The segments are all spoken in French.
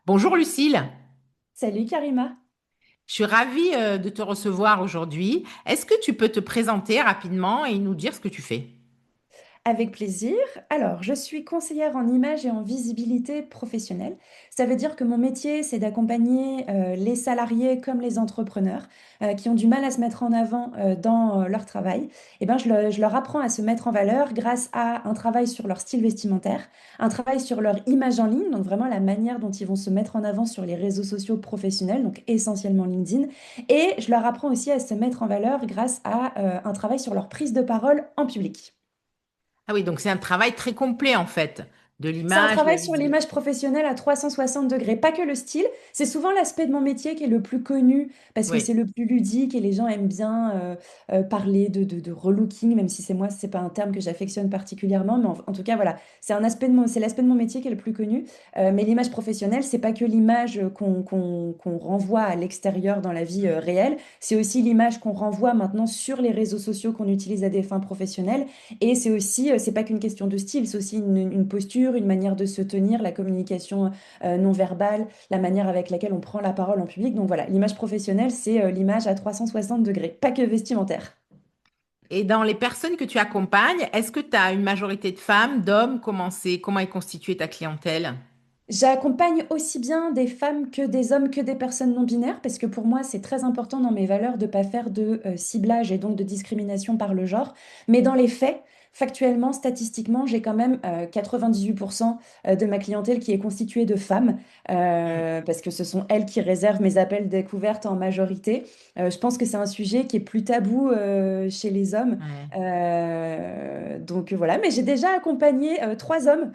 Bonjour Lucille, Salut Karima. je suis ravie de te recevoir aujourd'hui. Est-ce que tu peux te présenter rapidement et nous dire ce que tu fais? Avec plaisir. Alors, je suis conseillère en image et en visibilité professionnelle. Ça veut dire que mon métier, c'est d'accompagner les salariés comme les entrepreneurs qui ont du mal à se mettre en avant dans leur travail. Et ben, je leur apprends à se mettre en valeur grâce à un travail sur leur style vestimentaire, un travail sur leur image en ligne, donc vraiment la manière dont ils vont se mettre en avant sur les réseaux sociaux professionnels, donc essentiellement LinkedIn. Et je leur apprends aussi à se mettre en valeur grâce à un travail sur leur prise de parole en public. Ah oui, donc c'est un travail très complet en fait, de C'est un l'image, de la travail sur visibilité. l'image professionnelle à 360 degrés, pas que le style. C'est souvent l'aspect de mon métier qui est le plus connu parce que Oui. c'est le plus ludique et les gens aiment bien parler de relooking, même si c'est moi, c'est pas un terme que j'affectionne particulièrement. Mais en tout cas, voilà, c'est l'aspect de mon métier qui est le plus connu. Mais l'image professionnelle, c'est pas que l'image qu'on renvoie à l'extérieur dans la vie réelle, c'est aussi l'image qu'on renvoie maintenant sur les réseaux sociaux qu'on utilise à des fins professionnelles. Et c'est aussi, c'est pas qu'une question de style, c'est aussi une posture, une manière de se tenir, la communication non verbale, la manière avec laquelle on prend la parole en public. Donc voilà, l'image professionnelle, c'est l'image à 360 degrés, pas que vestimentaire. Et dans les personnes que tu accompagnes, est-ce que tu as une majorité de femmes, d'hommes? Comment est constituée ta clientèle? J'accompagne aussi bien des femmes que des hommes, que des personnes non binaires, parce que pour moi, c'est très important dans mes valeurs de ne pas faire de ciblage et donc de discrimination par le genre. Mais dans les faits, factuellement, statistiquement, j'ai quand même 98% de ma clientèle qui est constituée de femmes, Hmm. parce que ce sont elles qui réservent mes appels découvertes en majorité. Je pense que c'est un sujet qui est plus tabou chez les hommes. Ouais. Donc voilà, mais j'ai déjà accompagné 3 hommes.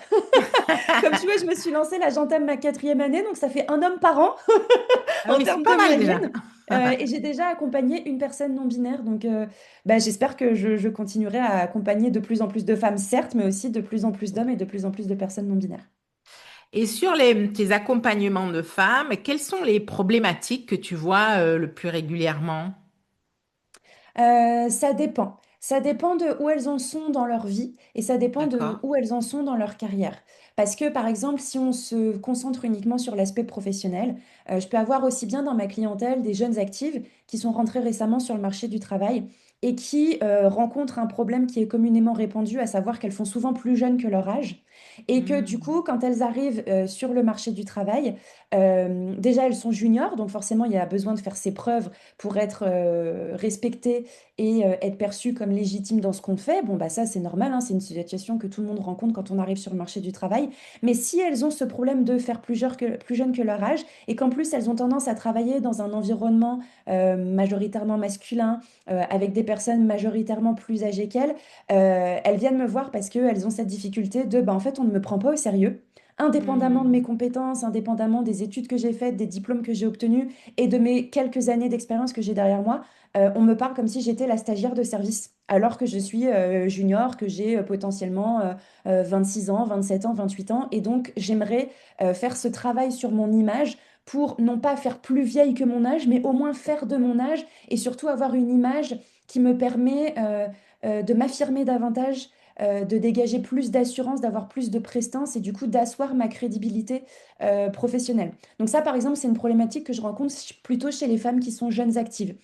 Comme tu vois, je me suis lancée, là j'entame ma 4e année, donc ça fait un homme par an Ah en oui, c'est termes pas de mal déjà. moyenne. Et j'ai déjà accompagné une personne non binaire, donc bah, j'espère que je continuerai à accompagner de plus en plus de femmes, certes, mais aussi de plus en plus d'hommes et de plus en plus de personnes non binaires. Et sur tes accompagnements de femmes, quelles sont les problématiques que tu vois le plus régulièrement? Ça dépend. Ça dépend de où elles en sont dans leur vie et ça dépend de D'accord. où elles en sont dans leur carrière. Parce que, par exemple, si on se concentre uniquement sur l'aspect professionnel, je peux avoir aussi bien dans ma clientèle des jeunes actives qui sont rentrées récemment sur le marché du travail et qui rencontrent un problème qui est communément répandu, à savoir qu'elles font souvent plus jeunes que leur âge et que du Hmm. coup, quand elles arrivent sur le marché du travail, déjà elles sont juniors, donc forcément il y a besoin de faire ses preuves pour être respecté et être perçu comme légitime dans ce qu'on fait. Bon, bah ça, c'est normal, hein, c'est une situation que tout le monde rencontre quand on arrive sur le marché du travail. Mais si elles ont ce problème de faire plus jeune que leur âge et qu'en plus elles ont tendance à travailler dans un environnement majoritairement masculin, avec des personnes majoritairement plus âgées qu'elles, elles viennent me voir parce qu'elles ont cette difficulté de, bah, en fait, on ne me prend pas au sérieux. Indépendamment de mes Hmm. compétences, indépendamment des études que j'ai faites, des diplômes que j'ai obtenus et de mes quelques années d'expérience que j'ai derrière moi, on me parle comme si j'étais la stagiaire de service, alors que je suis junior, que j'ai potentiellement 26 ans, 27 ans, 28 ans. Et donc, j'aimerais faire ce travail sur mon image pour non pas faire plus vieille que mon âge, mais au moins faire de mon âge et surtout avoir une image qui me permet de m'affirmer davantage. De dégager plus d'assurance, d'avoir plus de prestance et du coup d'asseoir ma crédibilité professionnelle. Donc ça, par exemple, c'est une problématique que je rencontre plutôt chez les femmes qui sont jeunes actives.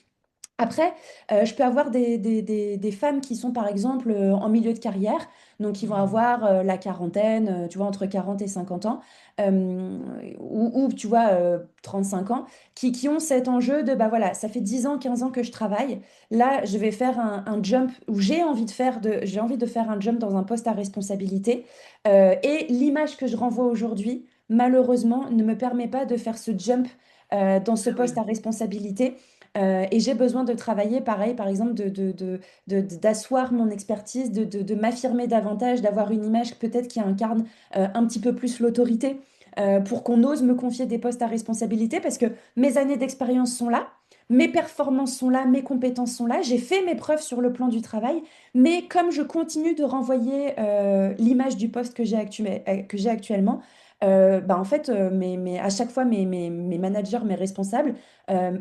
Après, je peux avoir des femmes qui sont par exemple en milieu de carrière, donc qui vont Hmm. avoir la quarantaine, tu vois, entre 40 et 50 ans, ou tu vois, 35 ans, qui ont cet enjeu de, bah voilà, ça fait 10 ans, 15 ans que je travaille, là, je vais faire un jump, où j'ai envie de faire un jump dans un poste à responsabilité, et l'image que je renvoie aujourd'hui, malheureusement, ne me permet pas de faire ce jump dans ce Ah poste oui. à responsabilité. Et j'ai besoin de travailler pareil, par exemple, d'asseoir mon expertise, de m'affirmer davantage, d'avoir une image peut-être qui incarne un petit peu plus l'autorité pour qu'on ose me confier des postes à responsabilité parce que mes années d'expérience sont là. Mes performances sont là, mes compétences sont là, j'ai fait mes preuves sur le plan du travail, mais comme je continue de renvoyer l'image du poste que j'ai actuellement, bah en fait, à chaque fois, mes managers, mes responsables,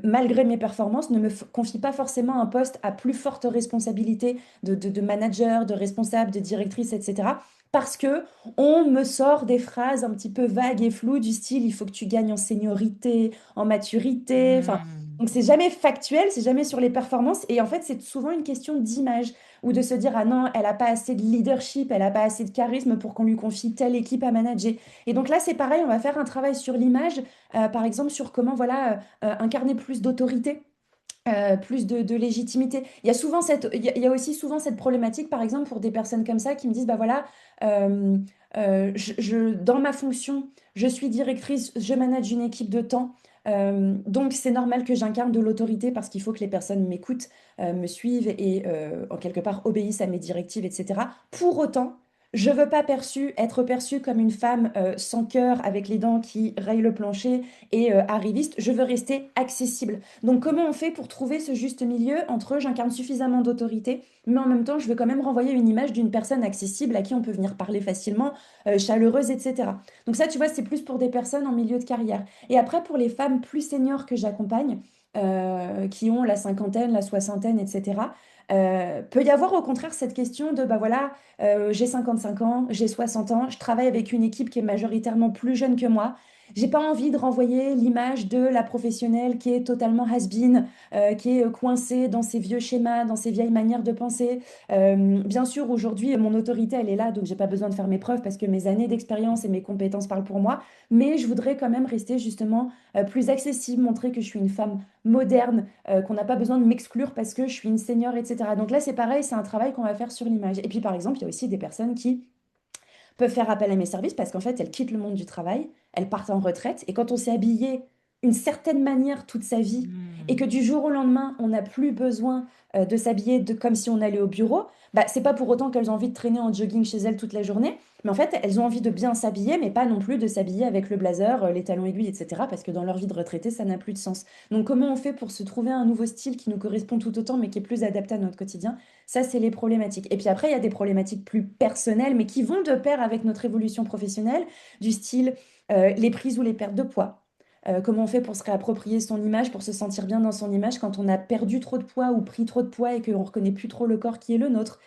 malgré mes performances, ne me confie pas forcément un poste à plus forte responsabilité de manager, de responsable, de directrice, etc. parce que on me sort des phrases un petit peu vagues et floues du style il faut que tu gagnes en seniorité, en maturité. Enfin, Hmm. donc c'est jamais factuel, c'est jamais sur les performances. Et en fait, c'est souvent une question d'image ou de se dire ah non, elle a pas assez de leadership, elle a pas assez de charisme pour qu'on lui confie telle équipe à manager. Et donc là, c'est pareil, on va faire un travail sur l'image, par exemple sur comment voilà incarner plus d'autorité, plus de légitimité. Il y a aussi souvent cette problématique, par exemple, pour des personnes comme ça qui me disent, bah voilà, euh, dans ma fonction, je suis directrice, je manage une équipe de temps. Donc c'est normal que j'incarne de l'autorité parce qu'il faut que les personnes m'écoutent, me suivent et en quelque part obéissent à mes directives, etc. Pour autant, je veux pas être perçue comme une femme sans cœur, avec les dents qui rayent le plancher et arriviste. Je veux rester accessible. Donc, comment on fait pour trouver ce juste milieu entre j'incarne suffisamment d'autorité, mais en même temps, je veux quand même renvoyer une image d'une personne accessible à qui on peut venir parler facilement, chaleureuse, etc. Donc, ça, tu vois, c'est plus pour des personnes en milieu de carrière. Et après, pour les femmes plus seniors que j'accompagne, qui ont la cinquantaine, la soixantaine, etc., peut y avoir au contraire cette question de, bah voilà, j'ai 55 ans, j'ai 60 ans, je travaille avec une équipe qui est majoritairement plus jeune que moi. J'ai pas envie de renvoyer l'image de la professionnelle qui est totalement has-been, qui est coincée dans ses vieux schémas, dans ses vieilles manières de penser. Bien sûr, aujourd'hui, mon autorité, elle est là, donc j'ai pas besoin de faire mes preuves parce que mes années d'expérience et mes compétences parlent pour moi. Mais je voudrais quand même rester justement plus accessible, montrer que je suis une femme moderne, qu'on n'a pas besoin de m'exclure parce que je suis une senior, etc. Donc là, c'est pareil, c'est un travail qu'on va faire sur l'image. Et puis, par exemple, il y a aussi des personnes qui peuvent faire appel à mes services parce qu'en fait, elles quittent le monde du travail, elles partent en retraite. Et quand on s'est habillé une certaine manière toute sa vie et que Hmm. du jour au lendemain, on n'a plus besoin de s'habiller comme si on allait au bureau, bah, c'est pas pour autant qu'elles ont envie de traîner en jogging chez elles toute la journée. Mais en fait, elles ont envie de bien s'habiller, mais pas non plus de s'habiller avec le blazer, les talons aiguilles, etc. Parce que dans leur vie de retraité, ça n'a plus de sens. Donc, comment on fait pour se trouver un nouveau style qui nous correspond tout autant, mais qui est plus adapté à notre quotidien? Ça, c'est les problématiques. Et puis après, il y a des problématiques plus personnelles, mais qui vont de pair avec notre évolution professionnelle, du style les prises ou les pertes de poids. Comment on fait pour se réapproprier son image, pour se sentir bien dans son image quand on a perdu trop de poids ou pris trop de poids et qu'on ne reconnaît plus trop le corps qui est le nôtre.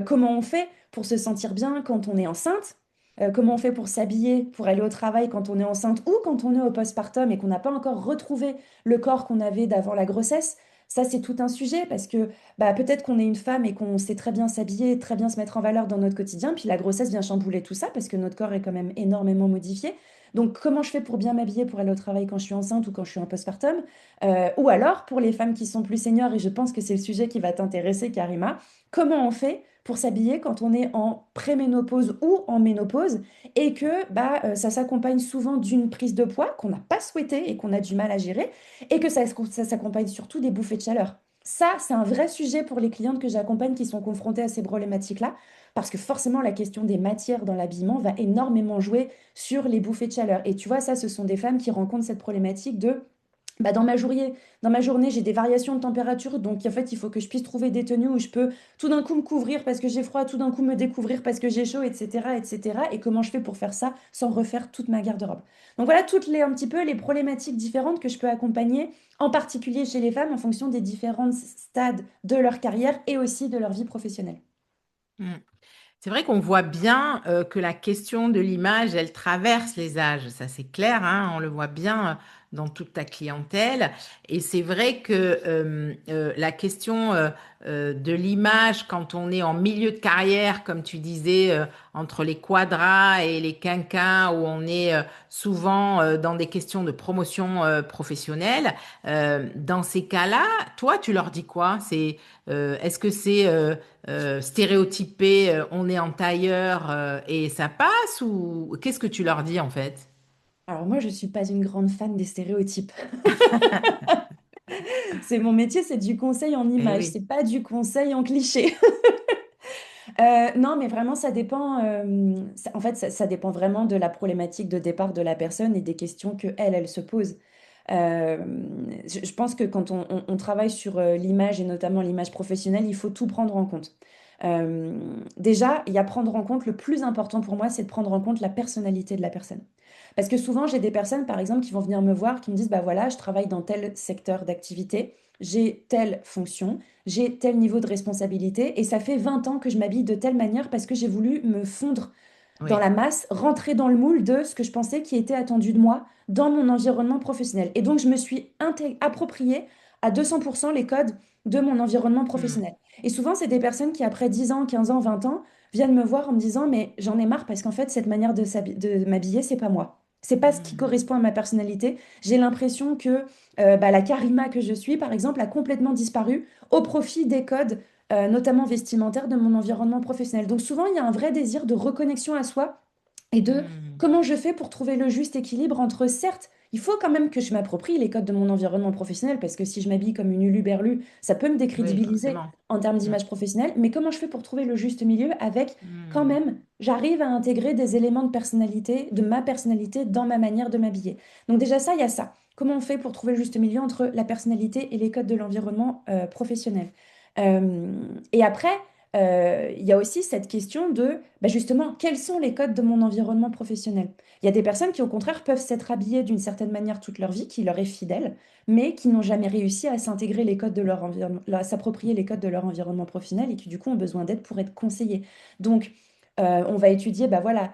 Comment on fait pour se sentir bien quand on est enceinte. Comment on fait pour s'habiller, pour aller au travail quand on est enceinte ou quand on est au postpartum et qu'on n'a pas encore retrouvé le corps qu'on avait d'avant la grossesse. Ça, c'est tout un sujet parce que bah, peut-être qu'on est une femme et qu'on sait très bien s'habiller, très bien se mettre en valeur dans notre quotidien, puis la grossesse vient chambouler tout ça parce que notre corps est quand même énormément modifié. Donc, comment je fais pour bien m'habiller pour aller au travail quand je suis enceinte ou quand je suis en postpartum? Ou alors, pour les femmes qui sont plus seniors, et je pense que c'est le sujet qui va t'intéresser, Karima, comment on fait pour s'habiller quand on est en préménopause ou en ménopause et que bah, ça s'accompagne souvent d'une prise de poids qu'on n'a pas souhaité et qu'on a du mal à gérer et que ça s'accompagne surtout des bouffées de chaleur. Ça, c'est un vrai sujet pour les clientes que j'accompagne qui sont confrontées à ces problématiques-là, parce que forcément, la question des matières dans l'habillement va énormément jouer sur les bouffées de chaleur. Et tu vois, ça, ce sont des femmes qui rencontrent cette problématique de bah, dans ma journée, j'ai des variations de température, donc en fait, il faut que je puisse trouver des tenues où je peux tout d'un coup me couvrir parce que j'ai froid, tout d'un coup me découvrir parce que j'ai chaud, etc., etc. Et comment je fais pour faire ça sans refaire toute ma garde-robe. Donc voilà un petit peu les problématiques différentes que je peux accompagner, en particulier chez les femmes, en fonction des différents stades de leur carrière et aussi de leur vie professionnelle. Hmm. C'est vrai qu'on voit bien que la question de l'image, elle traverse les âges. Ça, c'est clair, hein, on le voit bien dans toute ta clientèle. Et c'est vrai que la question de l'image, quand on est en milieu de carrière, comme tu disais, entre les quadras et les quinquas, où on est souvent dans des questions de promotion professionnelle, dans ces cas-là, toi, tu leur dis quoi? Est-ce que c'est stéréotypé, on est en tailleur et ça passe ou qu'est-ce que tu leur dis en fait? Alors moi, je suis pas une grande fan des stéréotypes. C'est mon métier, c'est du conseil en Eh image, oui. c'est pas du conseil en cliché. Non, mais vraiment, ça dépend. En fait, ça dépend vraiment de la problématique de départ de la personne et des questions que elle se pose. Euh, je pense que quand on travaille sur l'image et notamment l'image professionnelle, il faut tout prendre en compte. Déjà, il y a prendre en compte, le plus important pour moi, c'est de prendre en compte la personnalité de la personne. Parce que souvent, j'ai des personnes, par exemple, qui vont venir me voir, qui me disent, bah voilà, je travaille dans tel secteur d'activité, j'ai telle fonction, j'ai tel niveau de responsabilité, et ça fait 20 ans que je m'habille de telle manière parce que j'ai voulu me fondre dans Oui. la masse, rentrer dans le moule de ce que je pensais qui était attendu de moi dans mon environnement professionnel. Et donc, je me suis approprié à 200% les codes de mon environnement Hmm. professionnel. Et souvent, c'est des personnes qui, après 10 ans, 15 ans, 20 ans, viennent me voir en me disant, mais j'en ai marre parce qu'en fait, cette manière de m'habiller, c'est pas moi. C'est pas ce qui Hmm. correspond à ma personnalité. J'ai l'impression que la Karima que je suis, par exemple, a complètement disparu au profit des codes notamment vestimentaire, de mon environnement professionnel. Donc souvent, il y a un vrai désir de reconnexion à soi et de Hmm. comment je fais pour trouver le juste équilibre entre, certes, il faut quand même que je m'approprie les codes de mon environnement professionnel, parce que si je m'habille comme une uluberlue, ça peut me Oui, décrédibiliser forcément. en termes Hmm. d'image professionnelle, mais comment je fais pour trouver le juste milieu avec, quand Hmm. même, j'arrive à intégrer des éléments de personnalité, de ma personnalité dans ma manière de m'habiller. Donc déjà ça, il y a ça. Comment on fait pour trouver le juste milieu entre la personnalité et les codes de l'environnement professionnel? Et après, il y a aussi cette question de, bah, justement, quels sont les codes de mon environnement professionnel? Il y a des personnes qui, au contraire, peuvent s'être habillées d'une certaine manière toute leur vie, qui leur est fidèle, mais qui n'ont jamais réussi à s'intégrer les codes de leur environnement, à s'approprier les codes de leur environnement professionnel et qui, du coup, ont besoin d'aide pour être conseillés. Donc, on va étudier, bah voilà,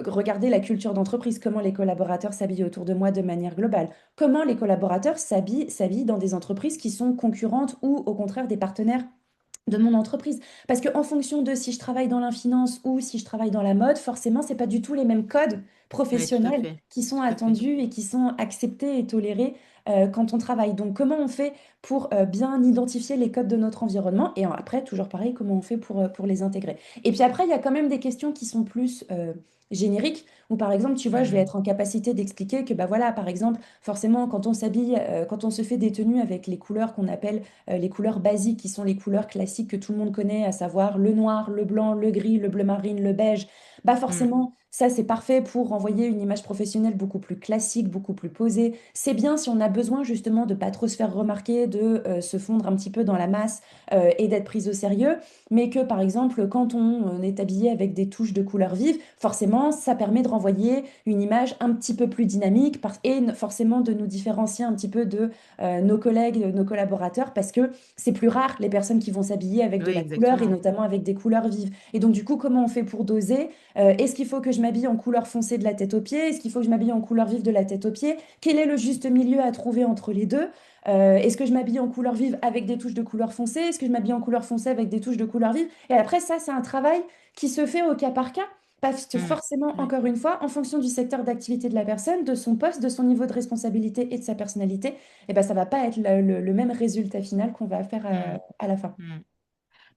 regarder la culture d'entreprise, comment les collaborateurs s'habillent autour de moi de manière globale, comment les collaborateurs s'habillent dans des entreprises qui sont concurrentes ou au contraire des partenaires de mon entreprise. Parce qu'en fonction de si je travaille dans la finance ou si je travaille dans la mode, forcément, c'est pas du tout les mêmes codes Oui, tout à professionnels fait. qui sont Tout à fait. attendus et qui sont acceptés et tolérés quand on travaille. Donc, comment on fait pour bien identifier les codes de notre environnement? Et après, toujours pareil, comment on fait pour les intégrer? Et puis après, il y a quand même des questions qui sont plus génériques, où par exemple, tu vois, je vais Hmm. être en capacité d'expliquer que, bah voilà, par exemple, forcément, quand on s'habille, quand on se fait des tenues avec les couleurs qu'on appelle les couleurs basiques qui sont les couleurs classiques que tout le monde connaît, à savoir le noir, le blanc, le gris, le bleu marine, le beige, bah Hmm. forcément, ça c'est parfait pour renvoyer une image professionnelle beaucoup plus classique, beaucoup plus posée. C'est bien si on a besoin justement de pas trop se faire remarquer, de se fondre un petit peu dans la masse et d'être prise au sérieux, mais que par exemple quand on est habillé avec des touches de couleurs vives, forcément ça permet de renvoyer une image un petit peu plus dynamique et forcément de nous différencier un petit peu de nos collègues, nos collaborateurs, parce que c'est plus rare les personnes qui vont s'habiller avec de Oui, la couleur et exactement. notamment avec des couleurs vives. Et donc du coup, comment on fait pour doser? Est-ce qu'il faut que je m'habille en couleur foncée de la tête aux pieds? Est-ce qu'il faut que je m'habille en couleur vive de la tête aux pieds? Quel est le juste milieu à trouver entre les deux? Est-ce que je m'habille en couleur vive avec des touches de couleur foncée? Est-ce que je m'habille en couleur foncée avec des touches de couleur vive? Et après, ça, c'est un travail qui se fait au cas par cas. Parce que Hmm. forcément, Oui. encore une fois, en fonction du secteur d'activité de la personne, de son poste, de son niveau de responsabilité et de sa personnalité, eh ben, ça va pas être le même résultat final qu'on va faire Hmm. à la fin. Hmm.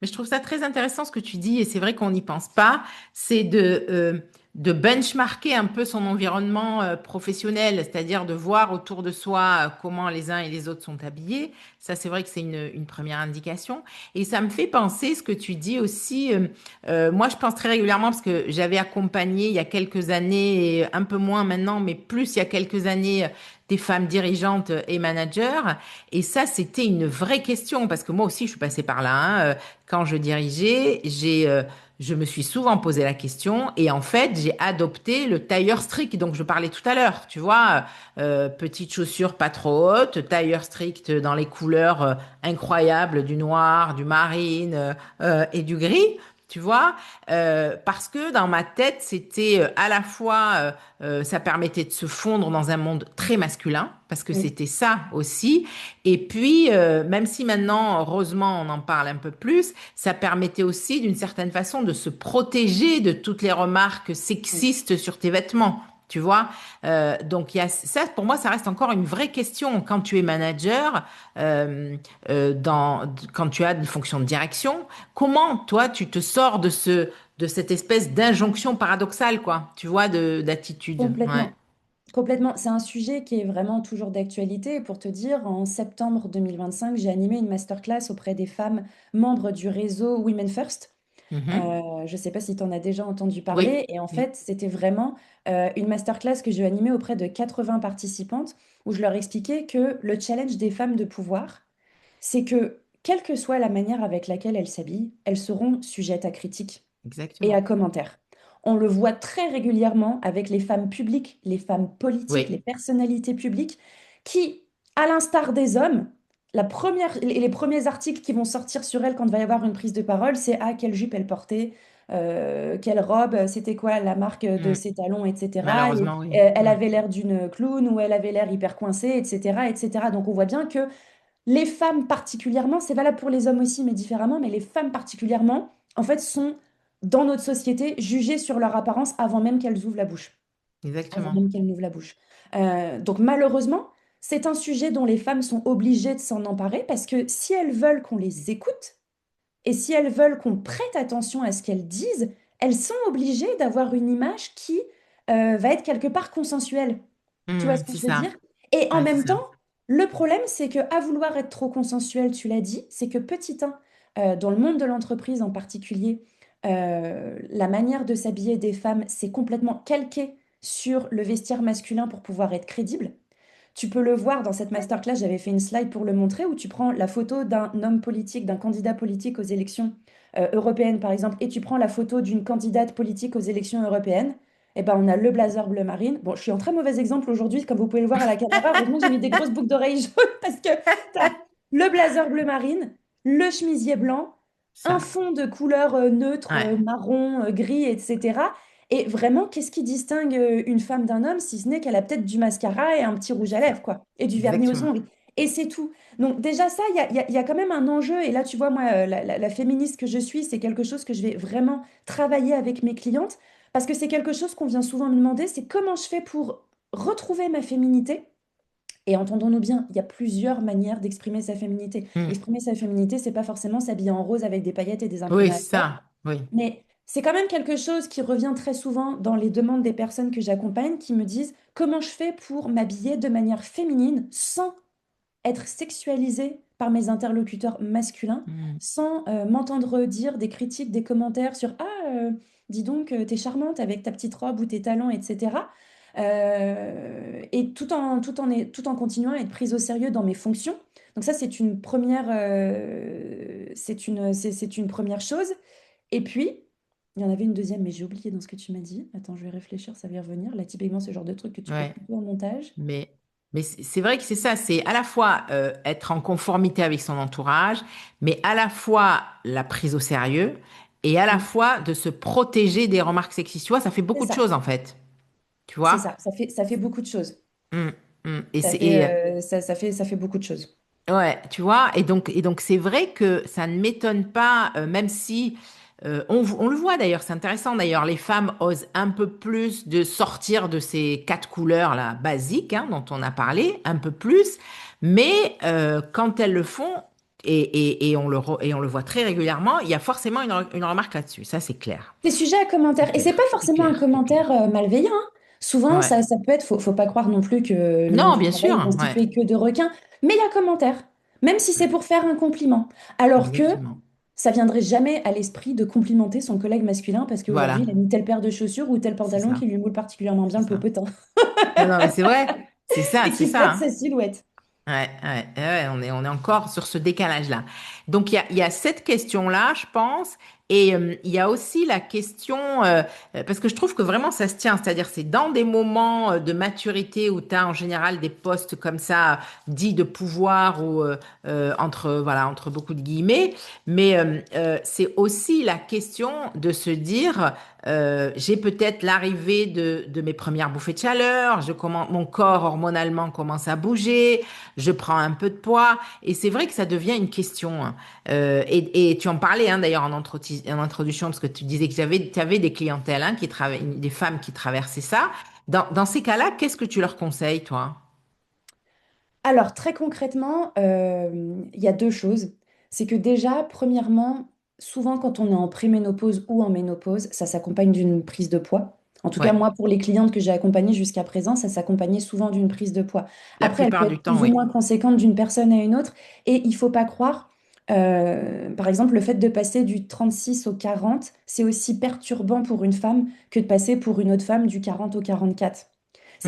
Mais je trouve ça très intéressant ce que tu dis, et c'est vrai qu'on n'y pense pas, c'est de benchmarker un peu son environnement professionnel, c'est-à-dire de voir autour de soi comment les uns et les autres sont habillés. Ça, c'est vrai que c'est une première indication. Et ça me fait penser ce que tu dis aussi. Moi, je pense très régulièrement parce que j'avais accompagné il y a quelques années, et un peu moins maintenant, mais plus il y a quelques années, des femmes dirigeantes et managers. Et ça, c'était une vraie question parce que moi aussi, je suis passée par là, hein. Quand je dirigeais, je me suis souvent posé la question et en fait, j'ai adopté le tailleur strict dont je parlais tout à l'heure. Tu vois, petites chaussures pas trop hautes, tailleur strict dans les couleurs incroyables du noir, du marine et du gris. Tu vois, parce que dans ma tête, c'était à la fois, ça permettait de se fondre dans un monde très masculin, parce que Oui, c'était ça aussi. Et puis, même si maintenant, heureusement, on en parle un peu plus, ça permettait aussi, d'une certaine façon, de se protéger de toutes les remarques oui, sexistes sur tes vêtements. Tu vois, donc il y a ça. Pour moi, ça reste encore une vraie question quand tu es manager, quand tu as une fonction de direction. Comment toi, tu te sors de cette espèce d'injonction paradoxale, quoi. Tu vois, d'attitude. Ouais. complètement. Complètement. C'est un sujet qui est vraiment toujours d'actualité. Et pour te dire, en septembre 2025, j'ai animé une masterclass auprès des femmes membres du réseau Women First. Mhm. Je ne sais pas si tu en as déjà entendu parler. Oui. Et en Oui. fait, c'était vraiment une masterclass que j'ai animée auprès de 80 participantes où je leur expliquais que le challenge des femmes de pouvoir, c'est que, quelle que soit la manière avec laquelle elles s'habillent, elles seront sujettes à critiques et Exactement. à commentaires. On le voit très régulièrement avec les femmes publiques, les femmes politiques, les Oui. personnalités publiques, qui, à l'instar des hommes, les premiers articles qui vont sortir sur elles quand il va y avoir une prise de parole, c'est ah, quelle jupe elle portait, quelle robe, c'était quoi la marque de Mm. ses talons, etc. Et Malheureusement, oui. elle Mm. avait l'air d'une clown ou elle avait l'air hyper coincée, etc., etc. Donc on voit bien que les femmes particulièrement, c'est valable pour les hommes aussi, mais différemment, mais les femmes particulièrement, en fait, sont dans notre société jugées sur leur apparence avant même qu'elles ouvrent la bouche. Avant Exactement. même qu'elles n'ouvrent la bouche. Donc malheureusement, c'est un sujet dont les femmes sont obligées de s'en emparer parce que si elles veulent qu'on les écoute et si elles veulent qu'on prête attention à ce qu'elles disent, elles sont obligées d'avoir une image qui va être quelque part consensuelle. Tu vois ce que C'est je veux ça. dire? Et en Ouais, c'est même ça. temps, le problème, c'est que à vouloir être trop consensuel, tu l'as dit, c'est que petit 1, dans le monde de l'entreprise en particulier, la manière de s'habiller des femmes, c'est complètement calqué sur le vestiaire masculin pour pouvoir être crédible. Tu peux le voir dans cette masterclass, j'avais fait une slide pour le montrer, où tu prends la photo d'un homme politique, d'un candidat politique aux élections européennes, par exemple, et tu prends la photo d'une candidate politique aux élections européennes. Et ben, on a le blazer bleu marine. Bon, je suis en très mauvais exemple aujourd'hui, comme vous pouvez le voir à la caméra. Heureusement que j'ai mis des grosses boucles d'oreilles jaunes parce que tu as le blazer bleu marine, le chemisier blanc, un Ça. fond de couleur neutre, Ouais. marron, gris, etc. Et vraiment, qu'est-ce qui distingue une femme d'un homme, si ce n'est qu'elle a peut-être du mascara et un petit rouge à lèvres, quoi, et du vernis aux Exactement. ongles. Et c'est tout. Donc déjà ça, il y a quand même un enjeu. Et là, tu vois, moi, la féministe que je suis, c'est quelque chose que je vais vraiment travailler avec mes clientes, parce que c'est quelque chose qu'on vient souvent me demander, c'est comment je fais pour retrouver ma féminité. Et entendons-nous bien, il y a plusieurs manières d'exprimer sa féminité. Mm. Exprimer sa féminité, c'est pas forcément s'habiller en rose avec des paillettes et des Oui, imprimés à c'est lèvres. ça. Oui. Mais c'est quand même quelque chose qui revient très souvent dans les demandes des personnes que j'accompagne qui me disent comment je fais pour m'habiller de manière féminine sans être sexualisée par mes interlocuteurs masculins, Mm. sans m'entendre dire des critiques, des commentaires sur ah, dis donc, t'es charmante avec ta petite robe ou tes talons, etc. Et tout en continuant à être prise au sérieux dans mes fonctions. Donc ça, c'est une première chose. Et puis, il y en avait une deuxième, mais j'ai oublié dans ce que tu m'as dit. Attends, je vais réfléchir, ça va y revenir. Là, typiquement, ce genre de truc que tu coupes Ouais. plutôt en montage. Mais, mais c'est vrai que c'est ça, c'est à la fois être en conformité avec son entourage, mais à la fois la prise au sérieux et à la Mm. fois de se protéger des remarques sexistes. Tu vois, ça fait C'est beaucoup de ça, choses en fait. Tu c'est vois? ça. Ça fait beaucoup de choses. Mm, mm. Et Ça c'est, fait, ça fait beaucoup de choses. ouais, tu vois, et donc c'est vrai que ça ne m'étonne pas, même si on le voit d'ailleurs, c'est intéressant d'ailleurs, les femmes osent un peu plus de sortir de ces quatre couleurs là basiques dont on a parlé, un peu plus, mais quand elles le font, et on le voit très régulièrement, il y a forcément une remarque là-dessus, ça c'est clair. C'est sujet à C'est commentaire. Et c'est pas clair, c'est forcément un clair, c'est clair. commentaire malveillant, hein. Souvent, Ouais. ça peut être, faut pas croire non plus que le monde Non, du bien travail sûr, est ouais, constitué que de requins. Mais il y a commentaire, même si c'est pour faire un compliment. Alors que exactement. ça viendrait jamais à l'esprit de complimenter son collègue masculin parce qu'aujourd'hui, Voilà, il a mis telle paire de chaussures ou tel c'est pantalon ça, qui lui moule particulièrement bien c'est le ça. popotin Non, non, mais c'est vrai, et c'est qui ça, flatte hein. sa silhouette. Ouais, ouais, ouais, on est encore sur ce décalage-là. Donc, il y a cette question-là, je pense, et il y a aussi la question, parce que je trouve que vraiment ça se tient, c'est-à-dire c'est dans des moments de maturité où tu as en général des postes comme ça, dits de pouvoir ou voilà, entre beaucoup de guillemets, mais c'est aussi la question de se dire, j'ai peut-être l'arrivée de mes premières bouffées de chaleur, mon corps hormonalement commence à bouger, je prends un peu de poids et c'est vrai que ça devient une question, hein. Et tu en parlais d'ailleurs en introduction parce que tu disais que tu avais des clientèles des femmes qui traversaient ça. Dans ces cas-là, qu'est-ce que tu leur conseilles, toi? Alors, très concrètement, il y a deux choses. C'est que déjà, premièrement, souvent quand on est en préménopause ou en ménopause, ça s'accompagne d'une prise de poids. En tout cas, Ouais, moi, pour les clientes que j'ai accompagnées jusqu'à présent, ça s'accompagnait souvent d'une prise de poids. la Après, elle peut plupart du être temps, plus ou oui. moins conséquente d'une personne à une autre. Et il faut pas croire, par exemple, le fait de passer du 36 au 40, c'est aussi perturbant pour une femme que de passer pour une autre femme du 40 au 44.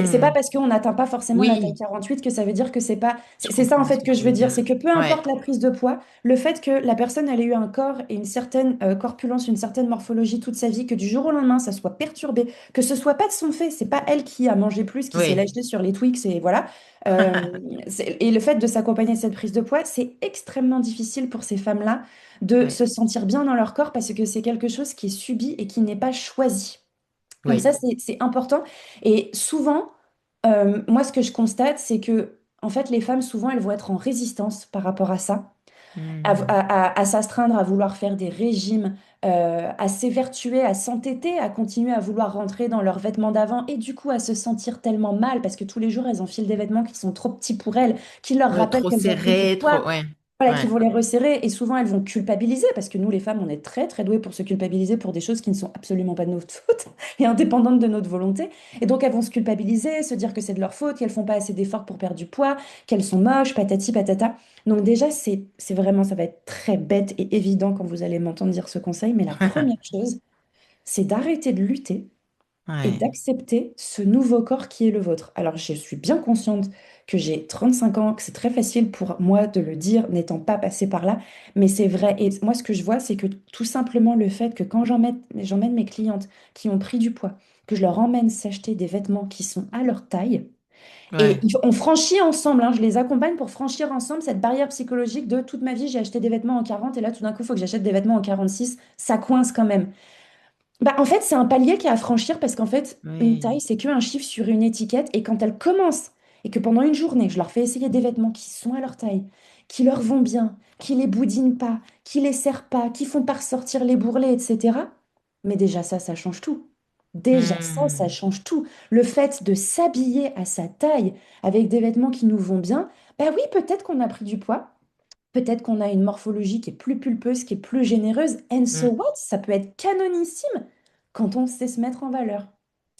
C'est pas Hmm. parce qu'on n'atteint pas forcément la taille Oui, 48 que ça veut dire que c'est pas. je C'est ça en comprends ce fait que que je tu veux veux dire, dire. c'est que peu Ouais, importe la prise de poids, le fait que la personne elle ait eu un corps et une certaine corpulence, une certaine morphologie toute sa vie, que du jour au lendemain ça soit perturbé, que ce soit pas de son fait, c'est pas elle qui a mangé plus, qui s'est oui. lâchée sur les Twix et voilà. Euh, et le fait de s'accompagner de cette prise de poids, c'est extrêmement difficile pour ces femmes-là de Oui, se sentir bien dans leur corps parce que c'est quelque chose qui est subi et qui n'est pas choisi. Donc ça, oui. c'est important. Et souvent, moi, ce que je constate, c'est que, en fait, les femmes, souvent, elles vont être en résistance par rapport à ça, Hmm. à s'astreindre, à vouloir faire des régimes, à s'évertuer, à s'entêter, à continuer à vouloir rentrer dans leurs vêtements d'avant et du coup à se sentir tellement mal parce que tous les jours, elles enfilent des vêtements qui sont trop petits pour elles, qui leur rappellent Trop qu'elles ont pris du serré, poids. trop. Ouais, Voilà, qui ouais. vont les resserrer et souvent elles vont culpabiliser parce que nous les femmes on est très très douées pour se culpabiliser pour des choses qui ne sont absolument pas de notre faute et indépendantes de notre volonté et donc elles vont se culpabiliser, se dire que c'est de leur faute, qu'elles font pas assez d'efforts pour perdre du poids, qu'elles sont moches, patati patata. Donc déjà c'est vraiment ça va être très bête et évident quand vous allez m'entendre dire ce conseil, mais la première chose c'est d'arrêter de lutter et Ouais. d'accepter ce nouveau corps qui est le vôtre. Alors, je suis bien consciente que j'ai 35 ans, que c'est très facile pour moi de le dire, n'étant pas passée par là, mais c'est vrai. Et moi, ce que je vois, c'est que tout simplement le fait que quand j'emmène mes clientes qui ont pris du poids, que je leur emmène s'acheter des vêtements qui sont à leur taille, et Ouais. on franchit ensemble, hein, je les accompagne pour franchir ensemble cette barrière psychologique de toute ma vie, j'ai acheté des vêtements en 40 et là, tout d'un coup, il faut que j'achète des vêtements en 46, ça coince quand même. Bah, en fait, c'est un palier qui est à franchir parce qu'en fait, une Oui. taille, c'est qu'un chiffre sur une étiquette. Et quand elle commence et que pendant une journée, je leur fais essayer des vêtements qui sont à leur taille, qui leur vont bien, qui les boudinent pas, qui les serrent pas, qui font pas ressortir les bourrelets, etc. Mais déjà ça change tout. Déjà ça Hmm. change tout. Le fait de s'habiller à sa taille avec des vêtements qui nous vont bien, bah oui, peut-être qu'on a pris du poids. Peut-être qu'on a une morphologie qui est plus pulpeuse, qui est plus généreuse. And so Hmm. what? Ça peut être canonissime quand on sait se mettre en valeur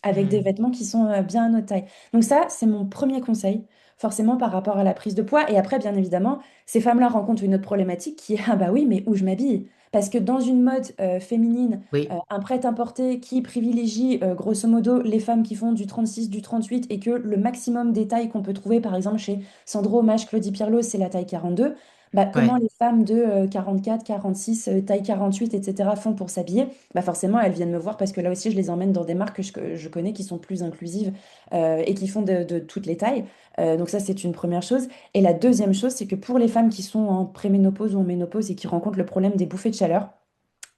avec des Hmm. vêtements qui sont bien à notre taille. Donc ça, c'est mon premier conseil, forcément par rapport à la prise de poids. Et après, bien évidemment, ces femmes-là rencontrent une autre problématique qui est, ah bah oui, mais où je m'habille? Parce que dans une mode féminine, Oui. un prêt-à-porter qui privilégie grosso modo les femmes qui font du 36, du 38 et que le maximum des tailles qu'on peut trouver, par exemple chez Sandro, Maje, Claudie Pierlot, c'est la taille 42. Bah, comment Ouais. les femmes de 44, 46, taille 48, etc. font pour s'habiller? Bah forcément, elles viennent me voir parce que là aussi, je les emmène dans des marques que je connais qui sont plus inclusives et qui font de toutes les tailles. Donc ça, c'est une première chose. Et la deuxième chose, c'est que pour les femmes qui sont en préménopause ou en ménopause et qui rencontrent le problème des bouffées de chaleur,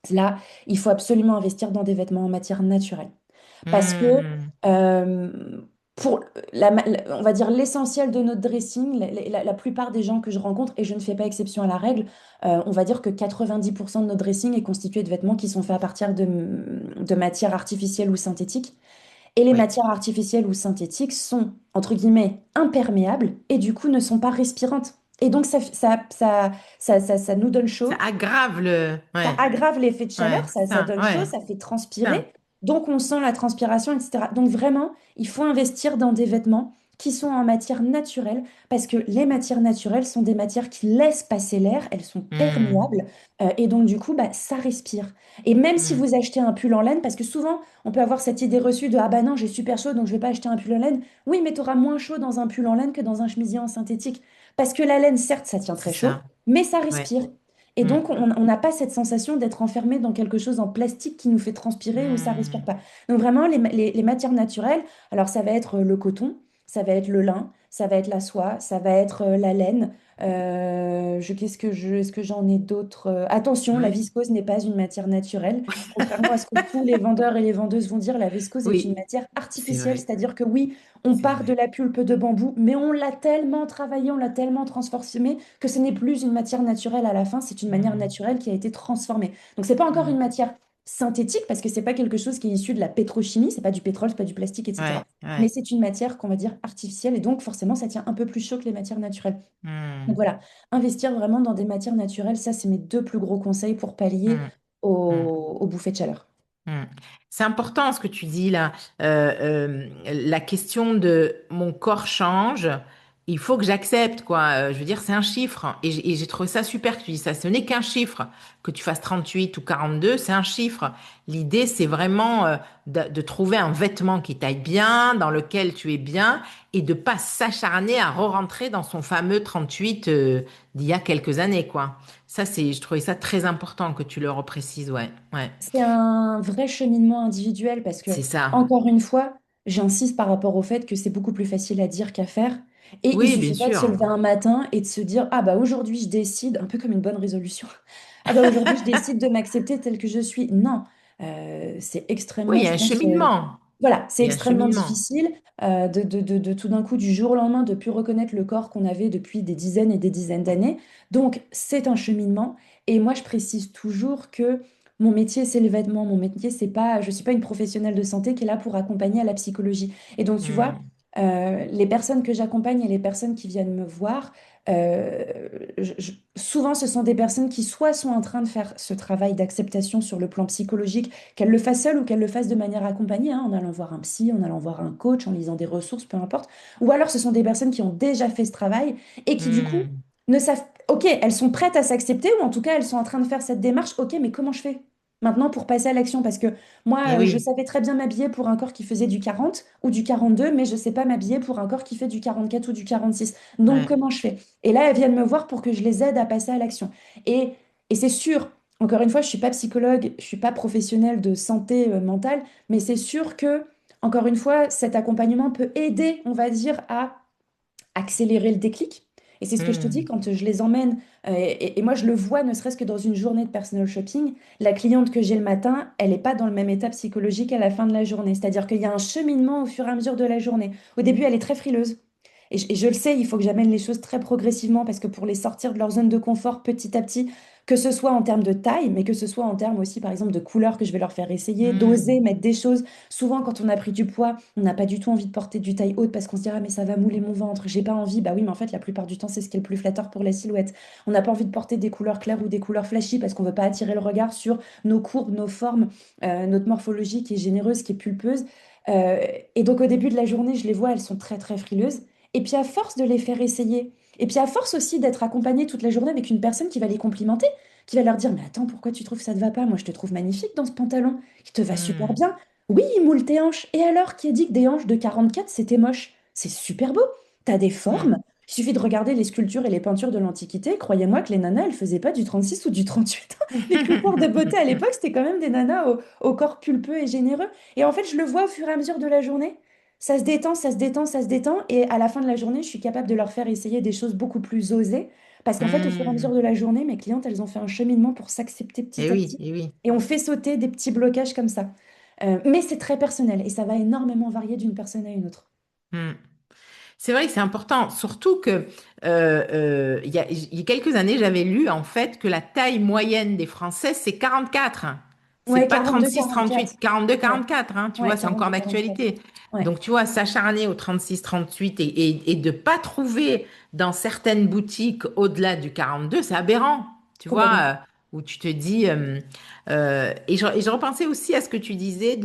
là, il faut absolument investir dans des vêtements en matière naturelle. Parce que Hmm. euh, pour on va dire l'essentiel de notre dressing, la plupart des gens que je rencontre, et je ne fais pas exception à la règle, on va dire que 90% de notre dressing est constitué de vêtements qui sont faits à partir de matières artificielles ou synthétiques. Et les Oui. matières artificielles ou synthétiques sont, entre guillemets, imperméables et du coup ne sont pas respirantes. Et donc ça nous donne Ça chaud, aggrave le. ça Ouais. aggrave l'effet de Ouais. chaleur, ça Ça. donne chaud, Ouais. ça fait Ça. transpirer, donc on sent la transpiration, etc. Donc vraiment, il faut investir dans des vêtements qui sont en matière naturelle, parce que les matières naturelles sont des matières qui laissent passer l'air, elles sont Hmm. perméables, et donc du coup, bah, ça respire. Et même si Hmm. vous achetez un pull en laine, parce que souvent, on peut avoir cette idée reçue de, ah bah non, j'ai super chaud, donc je vais pas acheter un pull en laine. Oui, mais tu auras moins chaud dans un pull en laine que dans un chemisier en synthétique. Parce que la laine, certes, ça tient C'est très chaud, ça. mais ça Ouais. respire. Et Hmm. donc, on n'a pas cette sensation d'être enfermé dans quelque chose en plastique qui nous fait transpirer ou ça respire Hmm. pas. Donc, vraiment, les matières naturelles, alors ça va être le coton, ça va être le lin, ça va être la soie, ça va être la laine. Est-ce que j'en ai d'autres? Attention, la Ouais. viscose n'est pas une matière naturelle. Contrairement à ce que tous les vendeurs et les vendeuses vont dire, la viscose est une Oui. matière C'est artificielle. vrai. C'est-à-dire que oui, on C'est part de vrai. la pulpe de bambou, mais on l'a tellement travaillé, on l'a tellement transformé que ce n'est plus une matière naturelle à la fin, c'est une manière Hmm. naturelle qui a été transformée. Donc c'est pas encore une Hmm. matière synthétique parce que c'est pas quelque chose qui est issu de la pétrochimie, c'est pas du pétrole, c'est pas du plastique, Ouais. etc. Mais Ouais. c'est une matière qu'on va dire artificielle et donc forcément ça tient un peu plus chaud que les matières naturelles. Donc Hmm. voilà, investir vraiment dans des matières naturelles, ça c'est mes deux plus gros conseils pour pallier Hmm. Hmm. aux bouffées de chaleur. Hmm. C'est important ce que tu dis là. La question de mon corps change il faut que j'accepte, quoi. Je veux dire, c'est un chiffre. Et j'ai trouvé ça super que tu dis ça. Ce n'est qu'un chiffre. Que tu fasses 38 ou 42, c'est un chiffre. L'idée, c'est vraiment de trouver un vêtement qui taille bien, dans lequel tu es bien, et de pas s'acharner à re-rentrer dans son fameux 38 d'il y a quelques années, quoi. Ça, je trouvais ça très important que tu le reprécises, ouais. Ouais. C'est un vrai cheminement individuel parce que, C'est ça. encore une fois, j'insiste par rapport au fait que c'est beaucoup plus facile à dire qu'à faire. Et il Oui, bien suffit pas de se sûr. lever un matin et de se dire, ah bah aujourd'hui je décide, un peu comme une bonne résolution, ah bah aujourd'hui je décide de m'accepter tel que je suis. Non, c'est Oui, extrêmement, il y a je un pense, cheminement. voilà, c'est Il y a un extrêmement cheminement. difficile de tout d'un coup, du jour au lendemain, de plus reconnaître le corps qu'on avait depuis des dizaines et des dizaines d'années. Donc, c'est un cheminement. Et moi, je précise toujours que mon métier, c'est le vêtement. Mon métier, c'est pas, je suis pas une professionnelle de santé qui est là pour accompagner à la psychologie. Et donc, tu vois, Hmm. les personnes que j'accompagne et les personnes qui viennent me voir, euh, souvent, ce sont des personnes qui soit sont en train de faire ce travail d'acceptation sur le plan psychologique, qu'elle le fasse seule ou qu'elle le fasse de manière accompagnée, hein, en allant voir un psy, en allant voir un coach, en lisant des ressources, peu importe. Ou alors ce sont des personnes qui ont déjà fait ce travail et qui du coup Hmm. ne savent, ok, elles sont prêtes à s'accepter ou en tout cas elles sont en train de faire cette démarche, ok, mais comment je fais maintenant pour passer à l'action? Parce que Eh moi, je oui, savais très bien m'habiller pour un corps qui faisait du 40 ou du 42, mais je ne sais pas m'habiller pour un corps qui fait du 44 ou du 46. Donc ouais. comment je fais? Et là, elles viennent me voir pour que je les aide à passer à l'action. Et, et c'est sûr, encore une fois, je suis pas psychologue, je suis pas professionnelle de santé mentale, mais c'est sûr que, encore une fois, cet accompagnement peut aider, on va dire, à accélérer le déclic. Et c'est ce que je te dis Hmm. quand je les emmène, et moi je le vois, ne serait-ce que dans une journée de personal shopping, la cliente que j'ai le matin, elle n'est pas dans le même état psychologique à la fin de la journée. C'est-à-dire qu'il y a un cheminement au fur et à mesure de la journée. Au début, elle est très frileuse. Et je le sais, il faut que j'amène les choses très progressivement parce que pour les sortir de leur zone de confort petit à petit, que ce soit en termes de taille, mais que ce soit en termes aussi, par exemple, de couleurs que je vais leur faire essayer, d'oser Hmm. mettre des choses. Souvent, quand on a pris du poids, on n'a pas du tout envie de porter du taille haute parce qu'on se dit, ah, mais ça va mouler mon ventre, j'ai pas envie. Bah oui, mais en fait, la plupart du temps, c'est ce qui est le plus flatteur pour la silhouette. On n'a pas envie de porter des couleurs claires ou des couleurs flashy parce qu'on veut pas attirer le regard sur nos courbes, nos formes, notre morphologie qui est généreuse, qui est pulpeuse. Euh, et donc, au début de la journée, je les vois, elles sont très, très frileuses. Et puis à force de les faire essayer, et puis à force aussi d'être accompagné toute la journée avec une personne qui va les complimenter, qui va leur dire, mais attends, pourquoi tu trouves que ça te va pas? Moi, je te trouve magnifique dans ce pantalon, il te va super Hmm. bien. Oui, il moule tes hanches. Et alors, qui a dit que des hanches de 44 c'était moche? C'est super beau. T'as des Hmm. formes. Il suffit de regarder les sculptures et les peintures de l'Antiquité. Croyez-moi que les nanas, elles faisaient pas du 36 ou du 38. Les critères de beauté à l'époque, c'était quand même des nanas au corps pulpeux et généreux. Et en fait, je le vois au fur et à mesure de la journée. Ça se détend, ça se détend, ça se détend. Et à la fin de la journée, je suis capable de leur faire essayer des choses beaucoup plus osées. Parce qu'en fait, au fur et à mesure Hmm. de la journée, mes clientes, elles ont fait un cheminement pour s'accepter Eh petit à oui, petit. eh oui. Et on fait sauter des petits blocages comme ça. Mais c'est très personnel et ça va énormément varier d'une personne à une autre. Hmm. C'est vrai que c'est important, surtout que il y a quelques années, j'avais lu en fait que la taille moyenne des Français, c'est 44. C'est Ouais, pas 42, 36, 44. 38, 42, Ouais, 44, hein, tu ouais, vois, c'est encore 42, 44. d'actualité. Ouais, Donc, tu vois, s'acharner au 36, 38 et de pas trouver dans certaines boutiques au-delà du 42, c'est aberrant, tu vois, complètement. où tu te dis... et je repensais aussi à ce que tu disais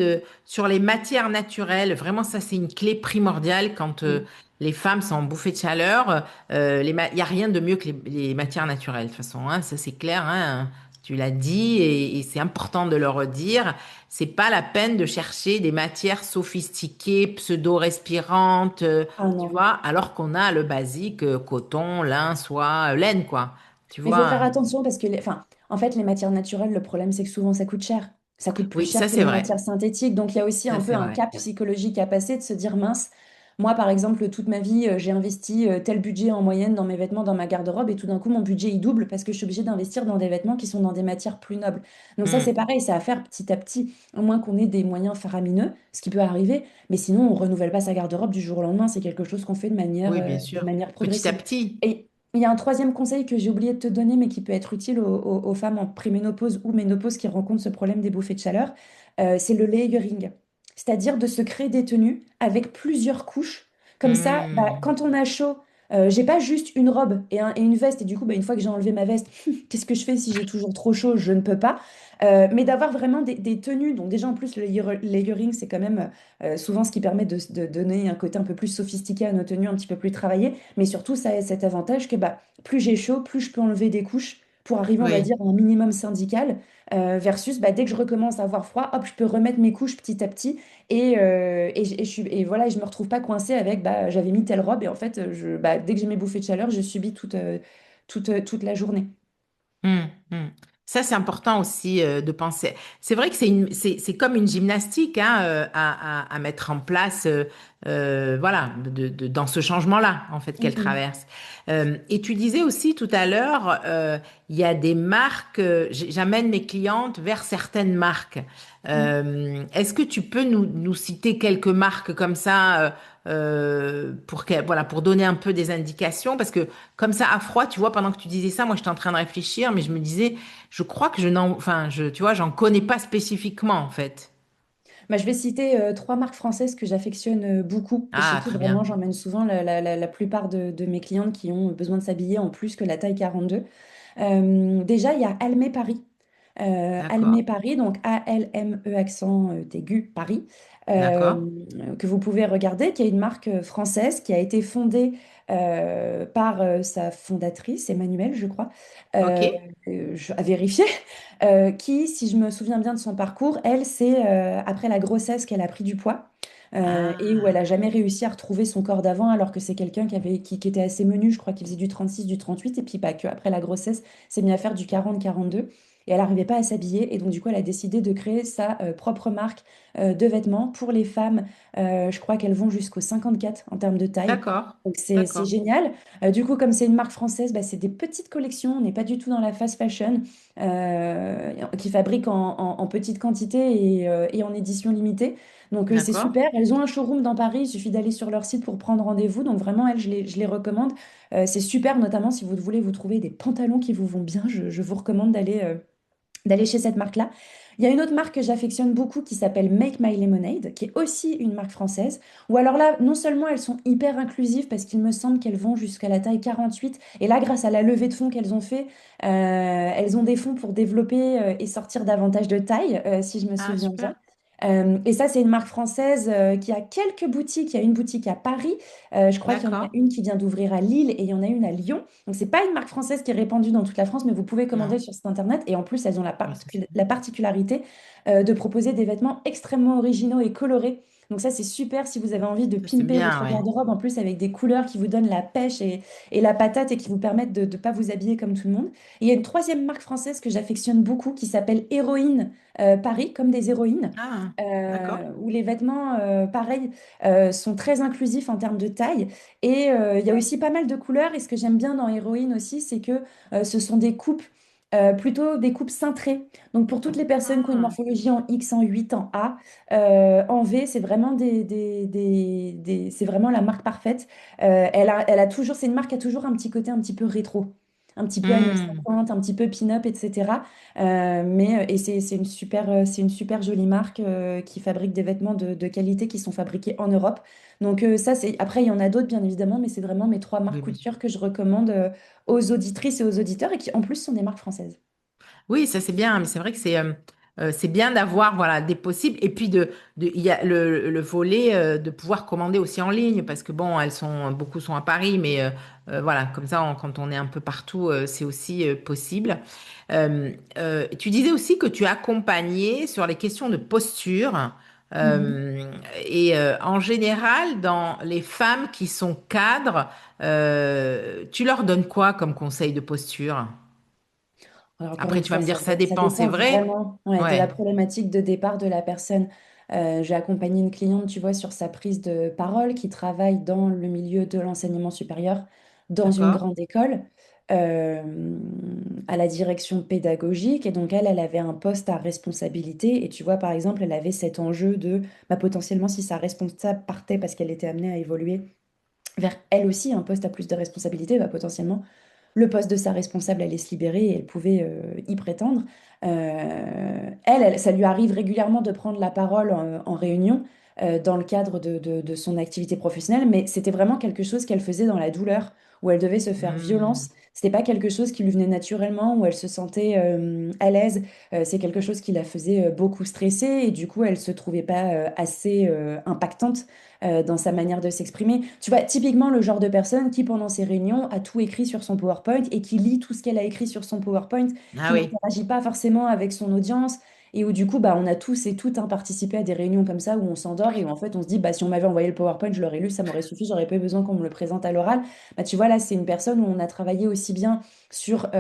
sur les matières naturelles. Vraiment, ça, c'est une clé primordiale quand Mm. les femmes sont bouffées de chaleur. Il n'y a rien de mieux que les matières naturelles, de toute façon, hein, ça c'est clair, hein, tu l'as dit, et c'est important de le redire. C'est pas la peine de chercher des matières sophistiquées, pseudo-respirantes, Ah tu non. vois, alors qu'on a le basique, coton, lin, soie, laine, quoi. Tu Mais il faut vois. faire attention parce que, enfin, en fait, les matières naturelles, le problème, c'est que souvent, ça coûte cher. Ça coûte plus Oui, cher ça que c'est les vrai. matières synthétiques. Donc, il y a aussi Ça un peu c'est un vrai. cap psychologique à passer de se dire, mince, moi, par exemple, toute ma vie, j'ai investi tel budget en moyenne dans mes vêtements, dans ma garde-robe, et tout d'un coup, mon budget, il double parce que je suis obligée d'investir dans des vêtements qui sont dans des matières plus nobles. Donc, ça, c'est Hmm. pareil, c'est à faire petit à petit, à moins qu'on ait des moyens faramineux, ce qui peut arriver. Mais sinon, on renouvelle pas sa garde-robe du jour au lendemain. C'est quelque chose qu'on fait Oui, bien de sûr. manière Petit à progressive. petit. Et il y a un troisième conseil que j'ai oublié de te donner, mais qui peut être utile aux femmes en préménopause ou ménopause qui rencontrent ce problème des bouffées de chaleur, c'est le layering. C'est-à-dire de se créer des tenues avec plusieurs couches. Comme ça, bah, Hmm. quand on a chaud, J'ai pas juste une robe et une veste, et du coup, bah, une fois que j'ai enlevé ma veste, qu'est-ce que je fais si j'ai toujours trop chaud? Je ne peux pas. Mais d'avoir vraiment des tenues. Donc déjà, en plus, le layering, c'est quand même souvent ce qui permet de donner un côté un peu plus sophistiqué à nos tenues, un petit peu plus travaillées. Mais surtout, ça a cet avantage que bah, plus j'ai chaud, plus je peux enlever des couches pour arriver, on va Oui. dire, à un minimum syndical. Versus bah, dès que je recommence à avoir froid, hop, je peux remettre mes couches petit à petit et voilà, je me retrouve pas coincée avec bah, j'avais mis telle robe et en fait, bah, dès que j'ai mes bouffées de chaleur, je subis toute la journée. Mm. Ça, c'est important aussi de penser. C'est vrai que c'est comme une gymnastique hein, à mettre en place voilà, dans ce changement-là, en fait, qu'elle Mhm. traverse. Et tu disais aussi tout à l'heure, il y a des marques, j'amène mes clientes vers certaines marques. Est-ce que tu peux nous citer quelques marques comme ça voilà, pour donner un peu des indications? Parce que comme ça, à froid, tu vois, pendant que tu disais ça, moi, j'étais en train de réfléchir, mais je me disais, je crois que tu vois, j'en connais pas spécifiquement, en fait. Bah, je vais citer trois marques françaises que j'affectionne beaucoup et chez Ah, qui très vraiment bien. j'emmène souvent la plupart de mes clientes qui ont besoin de s'habiller en plus que la taille 42. Déjà, il y a Almé Paris. D'accord. Almé Paris, donc A-L-M-E accent aigu Paris, D'accord. que vous pouvez regarder, qui est une marque française qui a été fondée par sa fondatrice, Emmanuelle, je crois, OK. euh, à vérifier, qui, si je me souviens bien de son parcours, elle, c'est après la grossesse qu'elle a pris du poids. Et où elle a Ah, jamais réussi à retrouver son corps d'avant alors que c'est quelqu'un qui était assez menu, je crois qu'il faisait du 36, du 38 et puis pas que après la grossesse s'est mis à faire du 40-42 et elle n'arrivait pas à s'habiller et donc du coup elle a décidé de créer sa propre marque de vêtements pour les femmes. Je crois qu'elles vont jusqu'au 54 en termes de taille. d'accord. Donc c'est D'accord. génial. Du coup, comme c'est une marque française, bah, c'est des petites collections. On n'est pas du tout dans la fast fashion qui fabrique en petite quantité et en édition limitée. Donc c'est D'accord. super. Elles ont un showroom dans Paris. Il suffit d'aller sur leur site pour prendre rendez-vous. Donc vraiment, elles, je les recommande. C'est super, notamment si vous voulez vous trouver des pantalons qui vous vont bien. Je vous recommande d'aller chez cette marque-là. Il y a une autre marque que j'affectionne beaucoup qui s'appelle Make My Lemonade, qui est aussi une marque française. Ou alors là, non seulement elles sont hyper inclusives parce qu'il me semble qu'elles vont jusqu'à la taille 48. Et là, grâce à la levée de fonds qu'elles ont fait, elles ont des fonds pour développer et sortir davantage de taille, si je me Ah, souviens bien. super. Et ça, c'est une marque française qui a quelques boutiques. Il y a une boutique à Paris. Je crois qu'il y en a D'accord. une qui vient d'ouvrir à Lille et il y en a une à Lyon. Donc, c'est pas une marque française qui est répandue dans toute la France, mais vous pouvez commander Non. sur site internet. Et en plus, elles ont Oui, ça, c'est la bien. particularité de proposer des vêtements extrêmement originaux et colorés. Donc, ça, c'est super si vous avez envie de Ça, c'est pimper bien, votre ouais. garde-robe, en plus avec des couleurs qui vous donnent la pêche et la patate et qui vous permettent de ne pas vous habiller comme tout le monde. Et il y a une troisième marque française que j'affectionne beaucoup qui s'appelle Héroïne Paris, comme des héroïnes. Ah, d'accord. Où les vêtements, pareil, sont très inclusifs en termes de taille. Et il y a aussi pas mal de couleurs. Et ce que j'aime bien dans Héroïne aussi, c'est que ce sont des coupes, plutôt des coupes cintrées. Donc pour toutes les personnes qui ont une Ah, morphologie en X, en 8, en A, en V, c'est vraiment c'est vraiment la marque parfaite. Elle a toujours, c'est une marque qui a toujours un petit côté un petit peu rétro. Un petit peu années hmm. 50, un petit peu pin-up, etc. Et c'est une super jolie marque qui fabrique des vêtements de qualité qui sont fabriqués en Europe. Donc ça, après, il y en a d'autres, bien évidemment, mais c'est vraiment mes trois marques Oui, coup bien de sûr. cœur que je recommande aux auditrices et aux auditeurs et qui, en plus, sont des marques françaises. Oui, ça c'est bien, mais c'est vrai que c'est bien d'avoir voilà des possibles et puis il y a le volet de pouvoir commander aussi en ligne parce que bon beaucoup sont à Paris mais voilà comme ça quand on est un peu partout c'est aussi possible. Tu disais aussi que tu accompagnais sur les questions de posture Mhm. et en général dans les femmes qui sont cadres tu leur donnes quoi comme conseil de posture? Alors, encore Après, une tu vas fois, me ça, dire, ça ça dépend, c'est dépend vrai? vraiment ouais, de la Ouais, problématique de départ de la personne. J'ai accompagné une cliente, tu vois, sur sa prise de parole qui travaille dans le milieu de l'enseignement supérieur dans une d'accord, grande école euh, à la direction pédagogique. Et donc, elle avait un poste à responsabilité. Et tu vois, par exemple, elle avait cet enjeu de bah, potentiellement, si sa responsable partait parce qu'elle était amenée à évoluer vers elle aussi un poste à plus de responsabilité, bah, potentiellement le poste de sa responsable allait se libérer et elle pouvait y prétendre. Ça lui arrive régulièrement de prendre la parole en réunion dans le cadre de son activité professionnelle, mais c'était vraiment quelque chose qu'elle faisait dans la douleur, où elle devait se faire violence. Hmm. C'était pas quelque chose qui lui venait naturellement, où elle se sentait à l'aise. C'est quelque chose qui la faisait beaucoup stresser et du coup, elle se trouvait pas assez impactante dans sa manière de s'exprimer. Tu vois, typiquement le genre de personne qui, pendant ses réunions, a tout écrit sur son PowerPoint et qui lit tout ce qu'elle a écrit sur son PowerPoint, Ah qui oui. n'interagit pas forcément avec son audience. Et où du coup, bah, on a tous et toutes participé à des réunions comme ça où on s'endort et où en fait on se dit, bah, si on m'avait envoyé le PowerPoint, je l'aurais lu, ça m'aurait suffi, j'aurais pas eu besoin qu'on me le présente à l'oral. Bah, tu vois, là, c'est une personne où on a travaillé aussi bien sur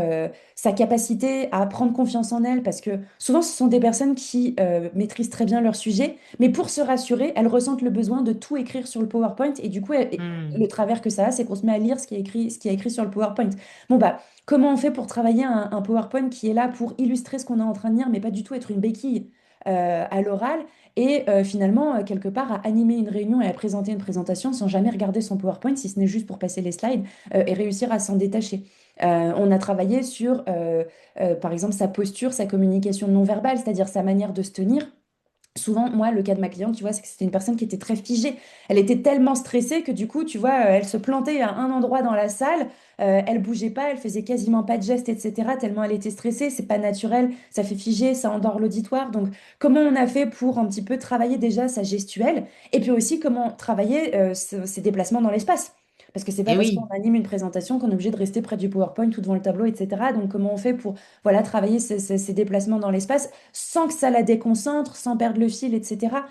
sa capacité à prendre confiance en elle, parce que souvent ce sont des personnes qui maîtrisent très bien leur sujet, mais pour se rassurer, elles ressentent le besoin de tout écrire sur le PowerPoint et du coup, le Hmm. travers que ça a, c'est qu'on se met à lire ce qui est écrit sur le PowerPoint. Bon, bah, comment on fait pour travailler un PowerPoint qui est là pour illustrer ce qu'on est en train de lire, mais pas du tout être une béquille à l'oral, et finalement, quelque part, à animer une réunion et à présenter une présentation sans jamais regarder son PowerPoint, si ce n'est juste pour passer les slides et réussir à s'en détacher. On a travaillé sur, par exemple, sa posture, sa communication non verbale, c'est-à-dire sa manière de se tenir. Souvent, moi, le cas de ma cliente, tu vois, c'est que c'était une personne qui était très figée. Elle était tellement stressée que du coup, tu vois, elle se plantait à un endroit dans la salle, elle bougeait pas, elle faisait quasiment pas de gestes, etc. Tellement elle était stressée, c'est pas naturel, ça fait figer, ça endort l'auditoire. Donc, comment on a fait pour un petit peu travailler déjà sa gestuelle et puis aussi comment travailler ses déplacements dans l'espace? Parce que c'est pas Eh parce qu'on oui. anime une présentation qu'on est obligé de rester près du PowerPoint ou devant le tableau, etc. Donc, comment on fait pour voilà, travailler ces déplacements dans l'espace sans que ça la déconcentre, sans perdre le fil, etc.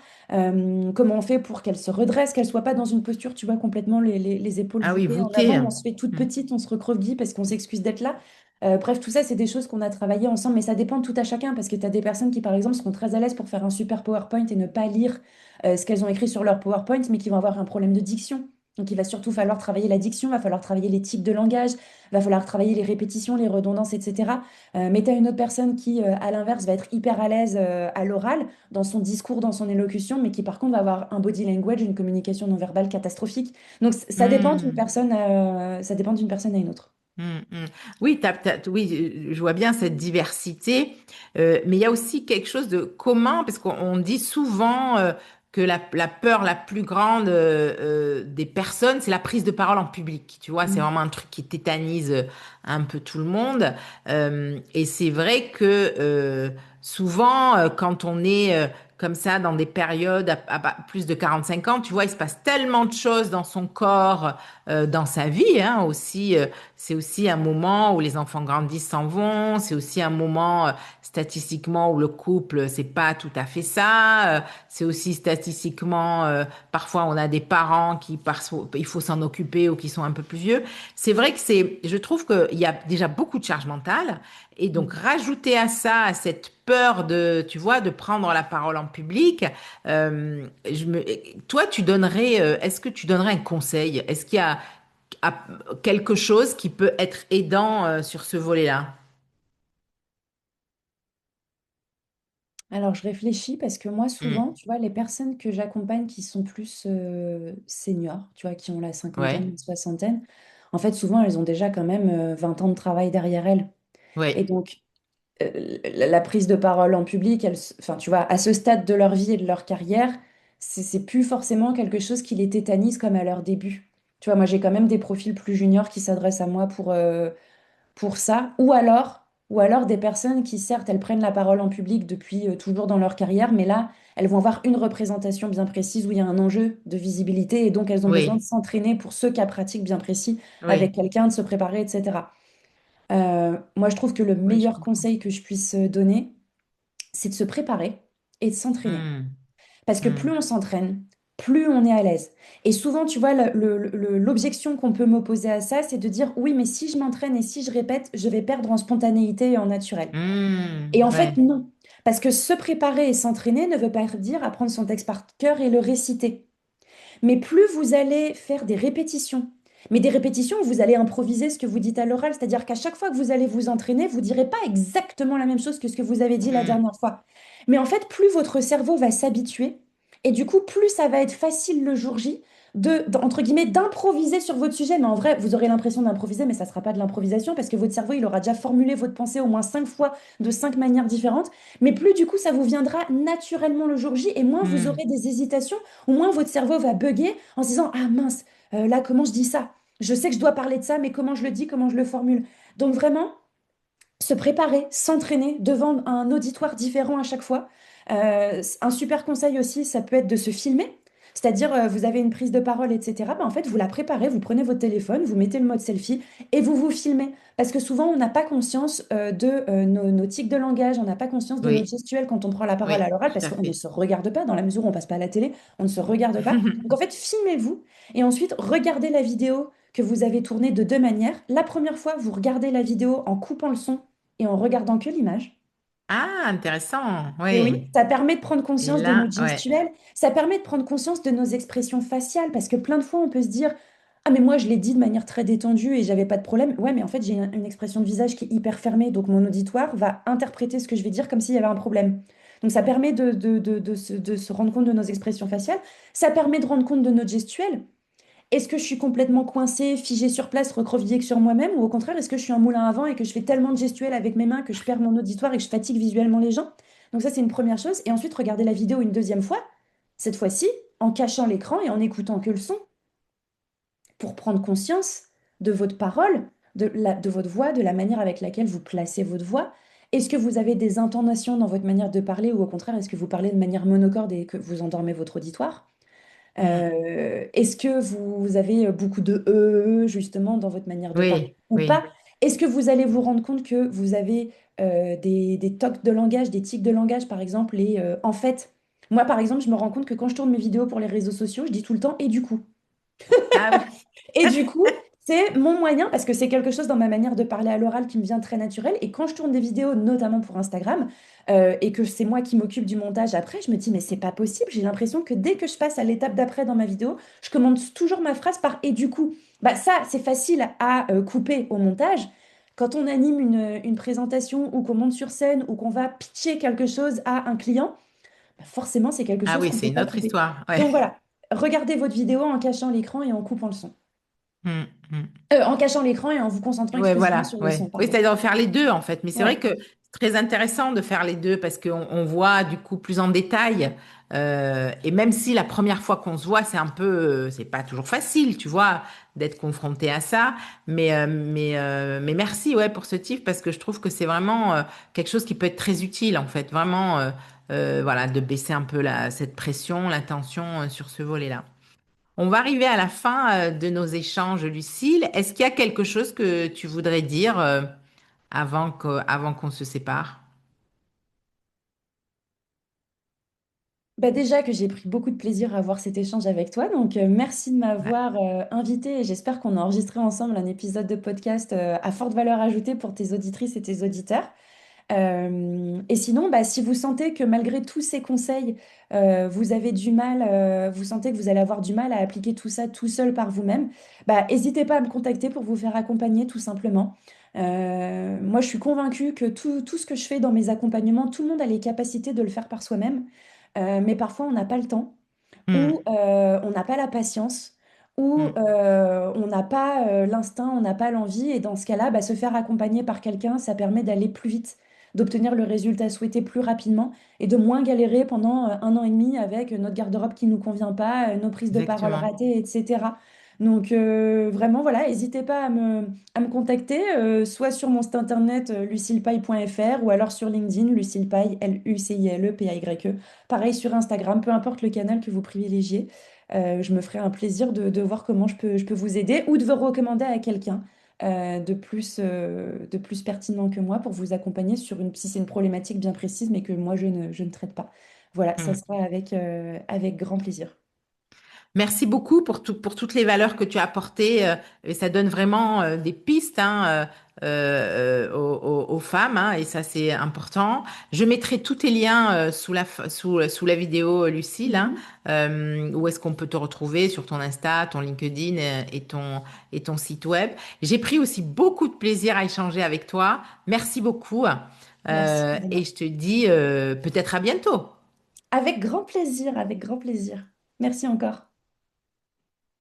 Comment on fait pour qu'elle se redresse, qu'elle soit pas dans une posture, tu vois, complètement les épaules Ah oui, voûtées en voûté. avant, où on se fait toute Hmm. petite, on se recroqueville parce qu'on s'excuse d'être là. Bref, tout ça, c'est des choses qu'on a travaillé ensemble, mais ça dépend de tout à chacun, parce que tu as des personnes qui, par exemple, seront très à l'aise pour faire un super PowerPoint et ne pas lire ce qu'elles ont écrit sur leur PowerPoint, mais qui vont avoir un problème de diction. Donc, il va surtout falloir travailler la diction, va falloir travailler les types de langage, va falloir travailler les répétitions, les redondances, etc. Mais tu as une autre personne qui, à l'inverse, va être hyper à l'aise à l'oral, dans son discours, dans son élocution, mais qui, par contre, va avoir un body language, une communication non verbale catastrophique. Donc, ça dépend d'une Hmm. personne, ça dépend d'une personne à une autre. Hmm, hmm. Oui, oui, je vois bien cette diversité, mais il y a aussi quelque chose de commun, parce qu'on dit souvent que la peur la plus grande des personnes, c'est la prise de parole en public. Tu vois, c'est Mm. vraiment un truc qui tétanise un peu tout le monde. Et c'est vrai que souvent, quand on est comme ça dans des périodes plus de 45 ans, tu vois, il se passe tellement de choses dans son corps, dans sa vie hein, aussi. C'est aussi un moment où les enfants grandissent, s'en vont. C'est aussi un moment statistiquement où le couple, c'est pas tout à fait ça. C'est aussi statistiquement, parfois on a des parents qui, il faut s'en occuper ou qui sont un peu plus vieux. C'est vrai que je trouve qu'il y a déjà beaucoup de charge mentale. Et donc rajouter à ça, à cette peur de, tu vois, de prendre la parole en public, toi, est-ce que tu donnerais un conseil? Est-ce qu'il y a quelque chose qui peut être aidant sur ce volet-là. Alors, je réfléchis parce que moi, Hmm. souvent, tu vois, les personnes que j'accompagne qui sont plus seniors, tu vois, qui ont la cinquantaine, Ouais, la soixantaine, en fait, souvent, elles ont déjà quand même 20 ans de travail derrière elles. Et ouais. donc, la prise de parole en public, enfin, tu vois, à ce stade de leur vie et de leur carrière, c'est plus forcément quelque chose qui les tétanise comme à leur début. Tu vois, moi, j'ai quand même des profils plus juniors qui s'adressent à moi pour ça, ou alors des personnes qui, certes, elles prennent la parole en public depuis toujours dans leur carrière, mais là, elles vont avoir une représentation bien précise où il y a un enjeu de visibilité et donc elles ont besoin de Oui, s'entraîner pour ce cas pratique bien précis avec oui, quelqu'un, de se préparer, etc. Moi, je trouve que le oui, je meilleur comprends. conseil que je puisse donner, c'est de se préparer et de s'entraîner. Hmm, Parce que plus hmm, on s'entraîne, plus on est à l'aise. Et souvent, tu vois, l'objection qu'on peut m'opposer à ça, c'est de dire, oui, mais si je m'entraîne et si je répète, je vais perdre en spontanéité et en naturel. Et en fait, ouais. non. Parce que se préparer et s'entraîner ne veut pas dire apprendre son texte par cœur et le réciter. Mais plus vous allez faire des répétitions, mais des répétitions où vous allez improviser ce que vous dites à l'oral, c'est-à-dire qu'à chaque fois que vous allez vous entraîner, vous direz pas exactement la même chose que ce que vous avez dit la Hmm, dernière fois. Mais en fait, plus votre cerveau va s'habituer Et du coup, plus ça va être facile le jour J entre guillemets, d'improviser sur votre sujet. Mais en vrai, vous aurez l'impression d'improviser, mais ça ne sera pas de l'improvisation parce que votre cerveau, il aura déjà formulé votre pensée au moins 5 fois de 5 manières différentes. Mais plus du coup, ça vous viendra naturellement le jour J et moins vous Hmm. aurez des hésitations ou moins votre cerveau va bugger en se disant, ah mince, là, comment je dis ça? Je sais que je dois parler de ça, mais comment je le dis, comment je le formule? Donc vraiment, se préparer, s'entraîner devant un auditoire différent à chaque fois. Un super conseil aussi, ça peut être de se filmer. C'est-à-dire, vous avez une prise de parole, etc. En fait, vous la préparez, vous prenez votre téléphone, vous mettez le mode selfie et vous vous filmez. Parce que souvent, on n'a pas conscience de nos tics de langage, on n'a pas conscience de notre Oui, gestuelle quand on prend la parole à oui, l'oral, tout parce à qu'on ne fait. se regarde pas, dans la mesure où on passe pas à la télé, on ne se regarde pas. Donc en fait, filmez-vous et ensuite, regardez la vidéo que vous avez tournée de deux manières. La première fois, vous regardez la vidéo en coupant le son et en regardant que l'image. Ah, intéressant, Et oui, oui. ça permet de prendre Et conscience de là, notre ouais. gestuelle, ça permet de prendre conscience de nos expressions faciales, parce que plein de fois, on peut se dire, ah mais moi, je l'ai dit de manière très détendue et j'avais pas de problème. Ouais, mais en fait, j'ai une expression de visage qui est hyper fermée, donc mon auditoire va interpréter ce que je vais dire comme s'il y avait un problème. Donc ça permet de se rendre compte de nos expressions faciales, ça permet de rendre compte de notre gestuelle. Est-ce que je suis complètement coincée, figée sur place, recroquevillée sur moi-même, ou au contraire, est-ce que je suis un moulin à vent et que je fais tellement de gestuels avec mes mains que je perds mon auditoire et que je fatigue visuellement les gens? Donc ça, c'est une première chose. Et ensuite, regarder la vidéo une deuxième fois, cette fois-ci, en cachant l'écran et en écoutant que le son, pour prendre conscience de votre parole, de votre voix, de la manière avec laquelle vous placez votre voix. Est-ce que vous avez des intonations dans votre manière de parler, ou au contraire, est-ce que vous parlez de manière monocorde et que vous endormez votre auditoire? Hmm. Est-ce que vous avez beaucoup de justement dans votre manière de parler Oui, ou pas? oui. Est-ce que vous allez vous rendre compte que vous avez des tocs de langage, des tics de langage par exemple, et en fait, moi par exemple, je me rends compte que quand je tourne mes vidéos pour les réseaux sociaux, je dis tout le temps et du coup. Ah oui. Et du coup, c'est mon moyen, parce que c'est quelque chose dans ma manière de parler à l'oral qui me vient très naturel. Et quand je tourne des vidéos, notamment pour Instagram, et que c'est moi qui m'occupe du montage après, je me dis, mais c'est pas possible. J'ai l'impression que dès que je passe à l'étape d'après dans ma vidéo, je commence toujours ma phrase par et du coup. Bah, ça, c'est facile à couper au montage. Quand on anime une présentation ou qu'on monte sur scène ou qu'on va pitcher quelque chose à un client, bah, forcément, c'est quelque Ah chose oui, qu'on ne c'est peut une pas autre couper. histoire. Ouais. Donc voilà, regardez votre vidéo en cachant l'écran et en coupant le son. Hmm, hmm. En cachant l'écran et en vous concentrant Ouais, exclusivement voilà, sur le son, ouais. Oui, pardon. c'est-à-dire faire les deux en fait. Mais c'est vrai Ouais. que c'est très intéressant de faire les deux parce qu'on voit du coup plus en détail. Et même si la première fois qu'on se voit, c'est un peu, c'est pas toujours facile, tu vois, d'être confronté à ça. Mais merci, ouais, pour ce tip parce que je trouve que c'est vraiment quelque chose qui peut être très utile en fait. Vraiment, voilà, de baisser un peu cette pression, la tension sur ce volet-là. On va arriver à la fin de nos échanges, Lucille. Est-ce qu'il y a quelque chose que tu voudrais dire avant qu'on se sépare? Bah déjà que j'ai pris beaucoup de plaisir à avoir cet échange avec toi, donc merci de Ouais. m'avoir invité et j'espère qu'on a enregistré ensemble un épisode de podcast à forte valeur ajoutée pour tes auditrices et tes auditeurs. Et sinon, bah, si vous sentez que malgré tous ces conseils, vous avez du mal, vous sentez que vous allez avoir du mal à appliquer tout ça tout seul par vous-même, bah, n'hésitez pas à me contacter pour vous faire accompagner tout simplement. Moi, je suis convaincue que tout ce que je fais dans mes accompagnements, tout le monde a les capacités de le faire par soi-même. Mais parfois on n'a pas le temps, Hmm, ou on n'a pas la patience, ou hmm, on n'a pas l'instinct, on n'a pas l'envie. Et dans ce cas-là, bah, se faire accompagner par quelqu'un, ça permet d'aller plus vite, d'obtenir le résultat souhaité plus rapidement et de moins galérer pendant 1 an et demi avec notre garde-robe qui ne nous convient pas, nos prises de parole exactement. ratées, etc. Donc vraiment, voilà, n'hésitez pas à me contacter, soit sur mon site internet lucillepaille.fr ou alors sur LinkedIn, Lucille Paille, Lucille Paye. Pareil sur Instagram, peu importe le canal que vous privilégiez. Je me ferai un plaisir de voir comment je peux vous aider ou de vous recommander à quelqu'un de plus pertinent que moi pour vous accompagner si c'est une problématique bien précise, mais que moi je ne traite pas. Voilà, ça Hmm. sera avec grand plaisir. Merci beaucoup pour toutes les valeurs que tu as apportées. Et ça donne vraiment des pistes hein, aux femmes, hein, et ça, c'est important. Je mettrai tous tes liens sous la vidéo, Lucille, hein, Mhm. où est-ce qu'on peut te retrouver sur ton Insta, ton LinkedIn et ton site web. J'ai pris aussi beaucoup de plaisir à échanger avec toi. Merci beaucoup. Merci, Et Elena. je te dis peut-être à bientôt. Avec grand plaisir, avec grand plaisir. Merci encore.